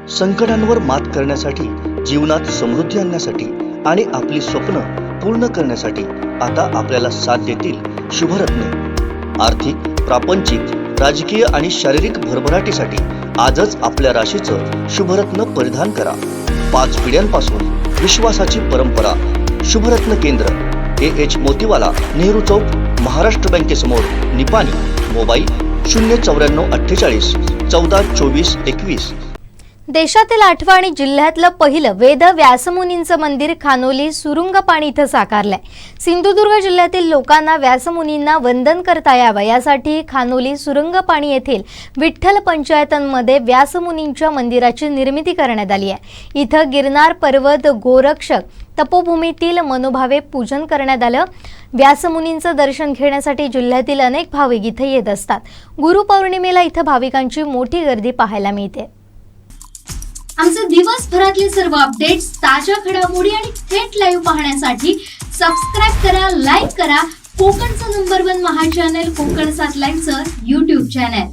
संकटांवर मात करण्यासाठी, जीवनात समृद्धी आणण्यासाठी आणि आपली स्वप्न पूर्ण करण्यासाठी आता आपल्याला साथ देतील शुभरत्ने। आर्थिक, प्रापंचिक, राजकीय आणि शारीरिक भरभराटीसाठी आजच आपल्या राशीचं शुभरत्न परिधान करा। 5 पिढ्यांपासून विश्वासाची परंपरा। शुभरत्न केंद्र AH मोतीवाला, नेहरू चौक, महाराष्ट्र बँकेसमोर, निपाणी। मोबाईल 09448 14 24 21। देशातील 8वं आणि जिल्ह्यातलं पहिलं वेद व्यासमुनींचं मंदिर खानोली सुरुंगपाणी इथं साकारलंय। सिंधुदुर्ग जिल्ह्यातील लोकांना व्यासमुनींना वंदन करता यावं यासाठी खानोली सुरुंगपाणी येथील विठ्ठल पंचायतांमध्ये व्यासमुनींच्या मंदिराची निर्मिती करण्यात आली आहे। इथं गिरनार पर्वत गोरक्षक तपोभूमीतील मनोभावे पूजन करण्यात आलं। व्यासमुनींचं दर्शन घेण्यासाठी जिल्ह्यातील अनेक भाविक इथे येत असतात। गुरुपौर्णिमेला इथं भाविकांची मोठी गर्दी पाहायला मिळते। आमचे दिवसभरातले सर्व अपडेट्स, ताज्या घडामोडी आणि थेट लाईव्ह पाहण्यासाठी सबस्क्राइब करा, लाईक करा कोकणचं नंबर 1 महा चॅनल कोकण 7 लाईव्हचं YouTube चॅनल।